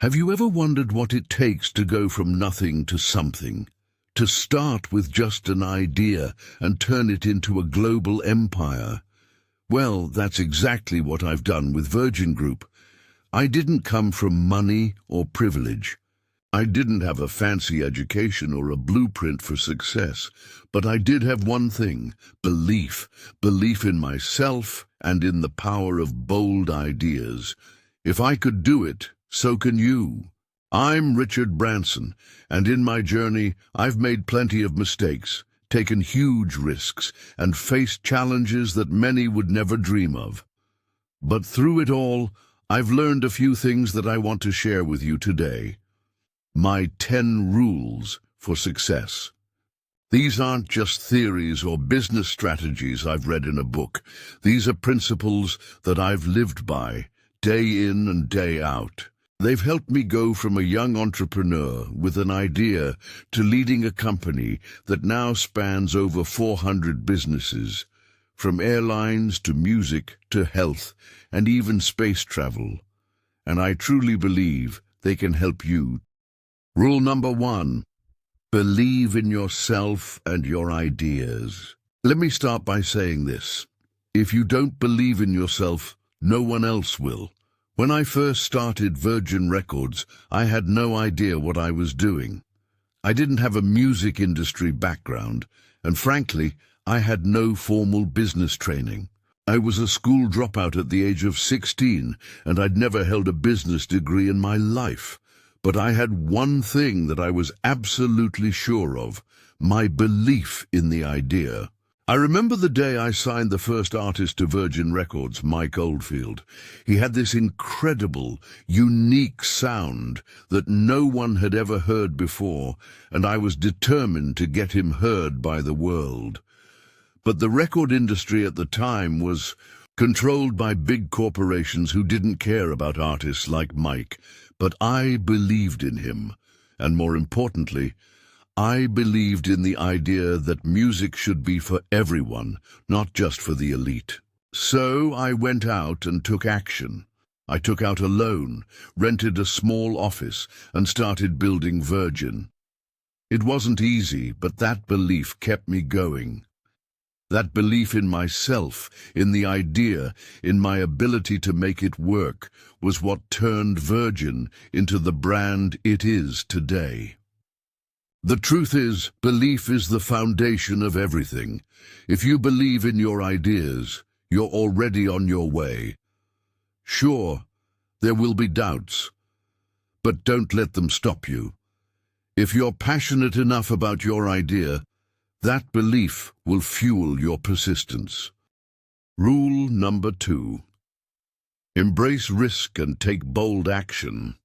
Have you ever wondered what it takes to go from nothing to something? To start with just an idea and turn it into a global empire? Well, that's exactly what I've done with Virgin Group. I didn't come from money or privilege. I didn't have a fancy education or a blueprint for success, but I did have one thing: belief. Belief in myself and in the power of bold ideas. If I could do it, so can you. I'm Richard Branson, and in my journey, I've made plenty of mistakes, taken huge risks, and faced challenges that many would never dream of. But through it all, I've learned a few things that I want to share with you today. My 10 rules for success. These aren't just theories or business strategies I've read in a book. These are principles that I've lived by, day in and day out. They've helped me go from a young entrepreneur with an idea to leading a company that now spans over 400 businesses, from airlines to music to health and even space travel. And I truly believe they can help you. Rule number 1. Believe in yourself and your ideas. Let me start by saying this. If you don't believe in yourself, no one else will. When I first started Virgin Records, I had no idea what I was doing. I didn't have a music industry background, and frankly, I had no formal business training. I was a school dropout at the age of 16, and I'd never held a business degree in my life. But I had one thing that I was absolutely sure of: my belief in the idea. I remember the day I signed the first artist to Virgin Records, Mike Oldfield. He had this incredible, unique sound that no one had ever heard before, and I was determined to get him heard by the world. But the record industry at the time was controlled by big corporations who didn't care about artists like Mike. But I believed in him, and more importantly, I believed in the idea that music should be for everyone, not just for the elite. So I went out and took action. I took out a loan, rented a small office, and started building Virgin. It wasn't easy, but that belief kept me going. That belief in myself, in the idea, in my ability to make it work, was what turned Virgin into the brand it is today. The truth is, belief is the foundation of everything. If you believe in your ideas, you're already on your way. Sure, there will be doubts, but don't let them stop you. If you're passionate enough about your idea, that belief will fuel your persistence. Rule number 2. Embrace risk and take bold action.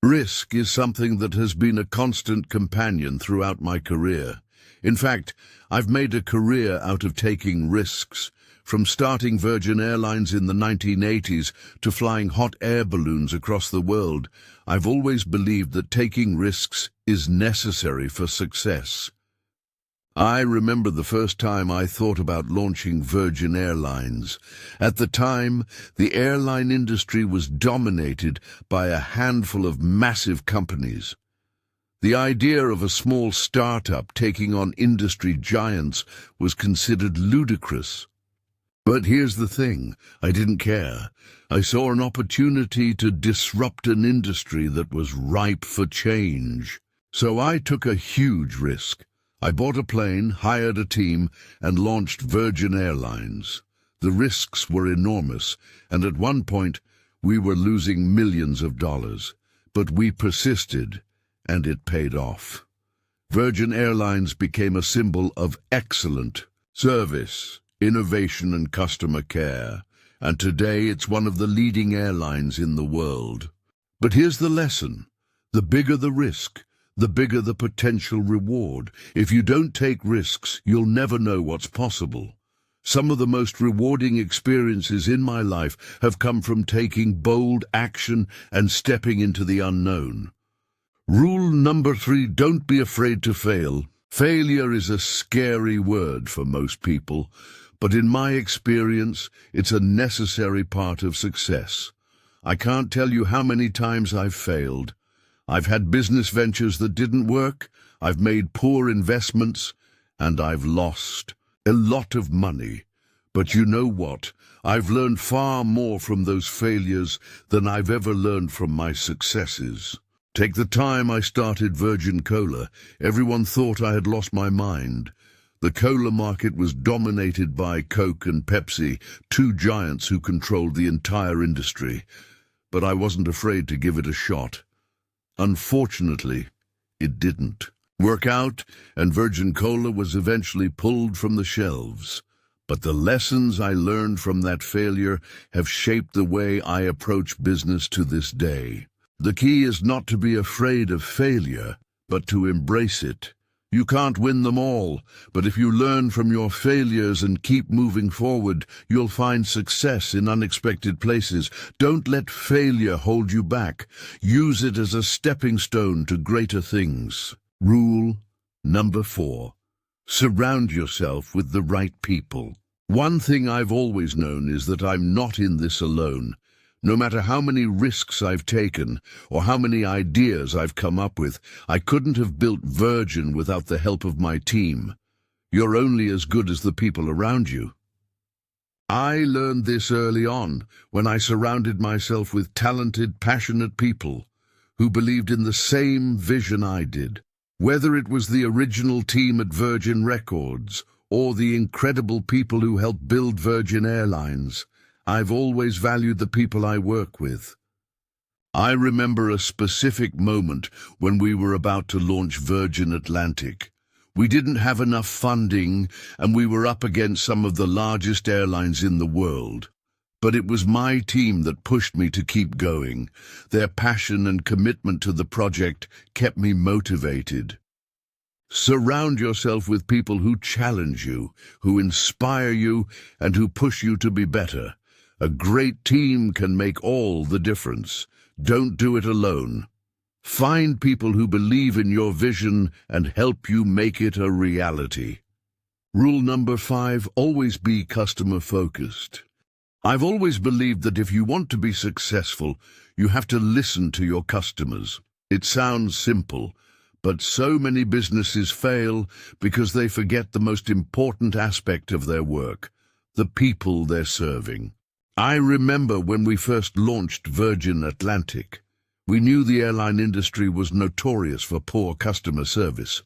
Risk is something that has been a constant companion throughout my career. In fact, I've made a career out of taking risks. From starting Virgin Airlines in the 1980s to flying hot air balloons across the world, I've always believed that taking risks is necessary for success. I remember the first time I thought about launching Virgin Airlines. At the time, the airline industry was dominated by a handful of massive companies. The idea of a small startup taking on industry giants was considered ludicrous. But here's the thing, I didn't care. I saw an opportunity to disrupt an industry that was ripe for change. So I took a huge risk. I bought a plane, hired a team, and launched Virgin Airlines. The risks were enormous, and at one point we were losing millions of dollars. But we persisted, and it paid off. Virgin Airlines became a symbol of excellent service, innovation, and customer care, and today it's one of the leading airlines in the world. But here's the lesson: the bigger the risk, the bigger the potential reward. If you don't take risks, you'll never know what's possible. Some of the most rewarding experiences in my life have come from taking bold action and stepping into the unknown. Rule number 3, don't be afraid to fail. Failure is a scary word for most people, but in my experience, it's a necessary part of success. I can't tell you how many times I've failed. I've had business ventures that didn't work, I've made poor investments, and I've lost a lot of money. But you know what? I've learned far more from those failures than I've ever learned from my successes. Take the time I started Virgin Cola. Everyone thought I had lost my mind. The cola market was dominated by Coke and Pepsi, two giants who controlled the entire industry. But I wasn't afraid to give it a shot. Unfortunately, it didn't work out, and Virgin Cola was eventually pulled from the shelves. But the lessons I learned from that failure have shaped the way I approach business to this day. The key is not to be afraid of failure, but to embrace it. You can't win them all, but if you learn from your failures and keep moving forward, you'll find success in unexpected places. Don't let failure hold you back. Use it as a stepping stone to greater things. Rule number 4. Surround yourself with the right people. One thing I've always known is that I'm not in this alone. No matter how many risks I've taken or how many ideas I've come up with, I couldn't have built Virgin without the help of my team. You're only as good as the people around you. I learned this early on when I surrounded myself with talented, passionate people who believed in the same vision I did. Whether it was the original team at Virgin Records or the incredible people who helped build Virgin Airlines, I've always valued the people I work with. I remember a specific moment when we were about to launch Virgin Atlantic. We didn't have enough funding and we were up against some of the largest airlines in the world. But it was my team that pushed me to keep going. Their passion and commitment to the project kept me motivated. Surround yourself with people who challenge you, who inspire you, and who push you to be better. A great team can make all the difference. Don't do it alone. Find people who believe in your vision and help you make it a reality. Rule number 5, always be customer-focused. I've always believed that if you want to be successful, you have to listen to your customers. It sounds simple, but so many businesses fail because they forget the most important aspect of their work, the people they're serving. I remember when we first launched Virgin Atlantic. We knew the airline industry was notorious for poor customer service.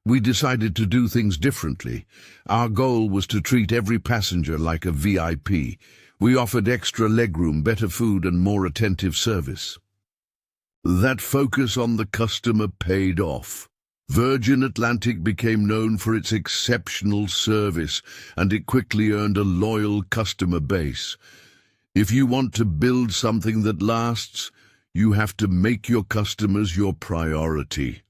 We decided to do things differently. Our goal was to treat every passenger like a VIP. We offered extra legroom, better food, and more attentive service. That focus on the customer paid off. Virgin Atlantic became known for its exceptional service, and it quickly earned a loyal customer base. If you want to build something that lasts, you have to make your customers your priority.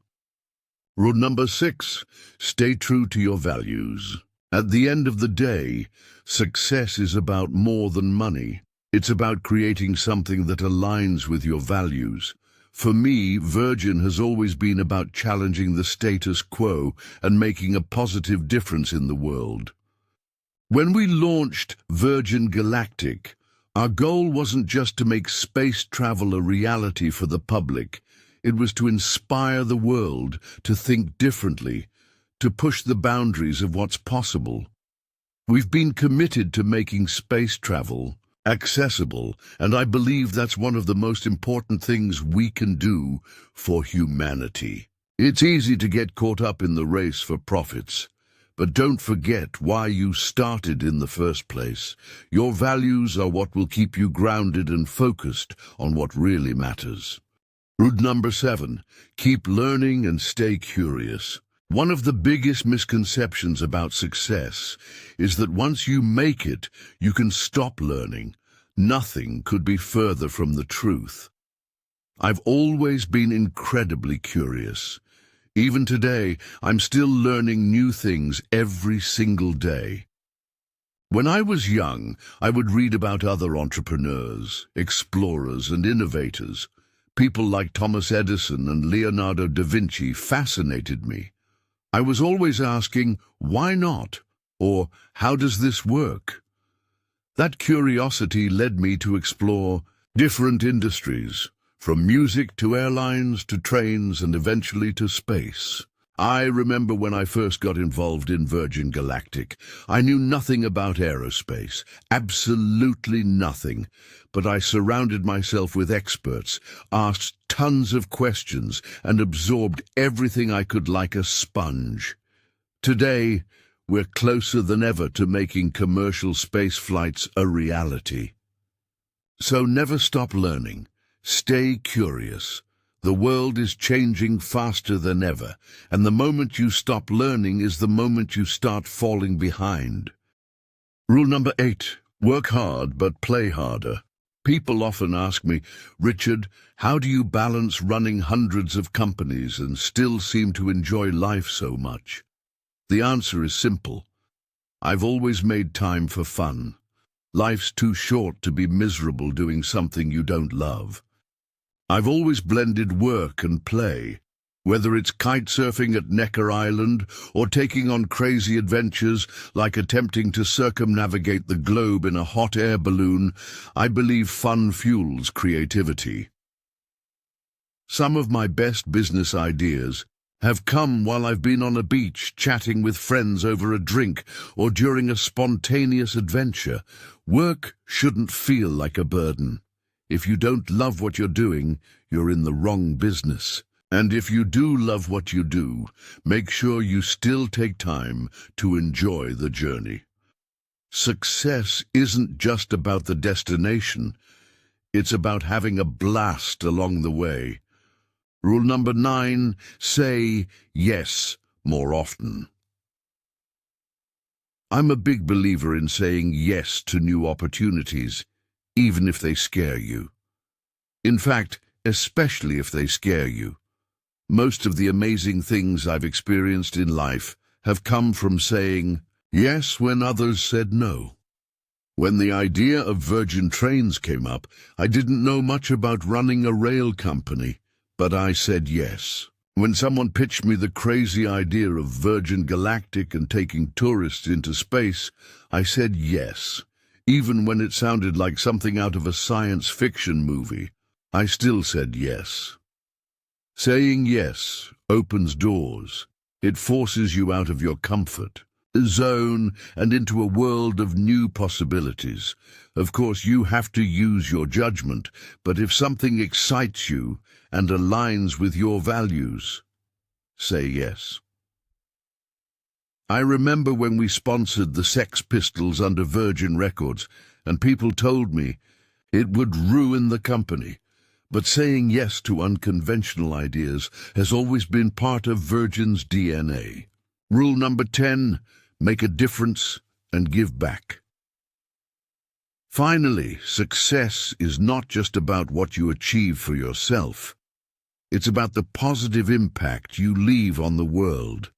Rule number 6, stay true to your values. At the end of the day, success is about more than money. It's about creating something that aligns with your values. For me, Virgin has always been about challenging the status quo and making a positive difference in the world. When we launched Virgin Galactic, our goal wasn't just to make space travel a reality for the public. It was to inspire the world to think differently, to push the boundaries of what's possible. We've been committed to making space travel accessible, and I believe that's one of the most important things we can do for humanity. It's easy to get caught up in the race for profits, but don't forget why you started in the first place. Your values are what will keep you grounded and focused on what really matters. Rule number 7, keep learning and stay curious. One of the biggest misconceptions about success is that once you make it, you can stop learning. Nothing could be further from the truth. I've always been incredibly curious. Even today, I'm still learning new things every single day. When I was young, I would read about other entrepreneurs, explorers, and innovators. People like Thomas Edison and Leonardo da Vinci fascinated me. I was always asking, why not? Or, how does this work? That curiosity led me to explore Different industries, from music to airlines to trains and eventually to space. I remember when I first got involved in Virgin Galactic. I knew nothing about aerospace, absolutely nothing. But I surrounded myself with experts, asked tons of questions, and absorbed everything I could like a sponge. Today, we're closer than ever to making commercial space flights a reality. So never stop learning. Stay curious. The world is changing faster than ever, and the moment you stop learning is the moment you start falling behind. Rule number 8, work hard but play harder. People often ask me, Richard, how do you balance running hundreds of companies and still seem to enjoy life so much? The answer is simple. I've always made time for fun. Life's too short to be miserable doing something you don't love. I've always blended work and play, whether it's kite surfing at Necker Island or taking on crazy adventures like attempting to circumnavigate the globe in a hot air balloon. I believe fun fuels creativity. Some of my best business ideas have come while I've been on a beach chatting with friends over a drink or during a spontaneous adventure. Work shouldn't feel like a burden. If you don't love what you're doing, you're in the wrong business. And if you do love what you do, make sure you still take time to enjoy the journey. Success isn't just about the destination. It's about having a blast along the way. Rule number 9, say yes more often. I'm a big believer in saying yes to new opportunities, even if they scare you. In fact, especially if they scare you. Most of the amazing things I've experienced in life have come from saying yes when others said no. When the idea of Virgin Trains came up, I didn't know much about running a rail company, but I said yes. When someone pitched me the crazy idea of Virgin Galactic and taking tourists into space, I said yes. Even when it sounded like something out of a science fiction movie, I still said yes. Saying yes opens doors. It forces you out of your comfort zone and into a world of new possibilities. Of course, you have to use your judgment, but if something excites you and aligns with your values, say yes. I remember when we sponsored the Sex Pistols under Virgin Records, and people told me it would ruin the company. But saying yes to unconventional ideas has always been part of Virgin's DNA. Rule number 10, make a difference and give back. Finally, success is not just about what you achieve for yourself. It's about the positive impact you leave on the world.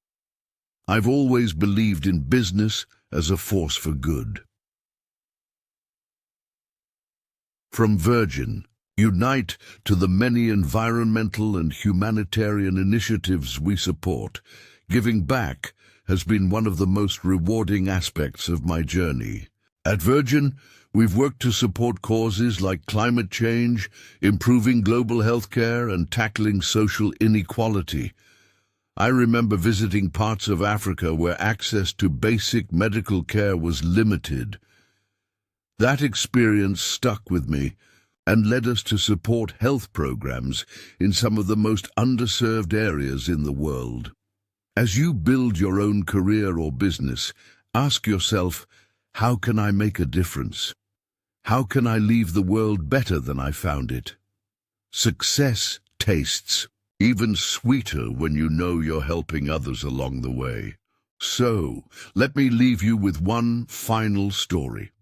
I've always believed in business as a force for good. From Virgin, unite to the many environmental and humanitarian initiatives we support. Giving back has been one of the most rewarding aspects of my journey. At Virgin, we've worked to support causes like climate change, improving global health care, and tackling social inequality. I remember visiting parts of Africa where access to basic medical care was limited. That experience stuck with me and led us to support health programs in some of the most underserved areas in the world. As you build your own career or business, ask yourself, how can I make a difference? How can I leave the world better than I found it? Success tastes even sweeter when you know you're helping others along the way. So, let me leave you with one final story.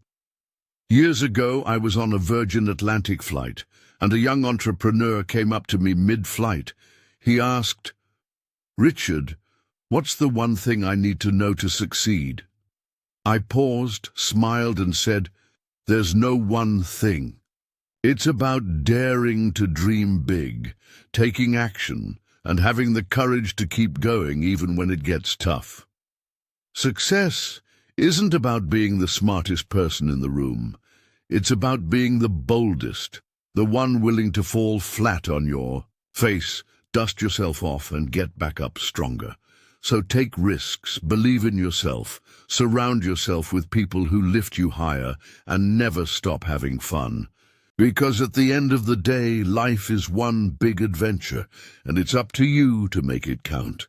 Years ago, I was on a Virgin Atlantic flight, and a young entrepreneur came up to me mid-flight. He asked, "Richard, what's the one thing I need to know to succeed?" I paused, smiled, and said, "There's no one thing. It's about daring to dream big, taking action, and having the courage to keep going even when it gets tough." Success isn't about being the smartest person in the room. It's about being the boldest, The one willing to fall flat on your face, dust yourself off and get back up stronger. So take risks, believe in yourself, surround yourself with people who lift you higher, and never stop having fun. Because at the end of the day, life is one big adventure, and it's up to you to make it count.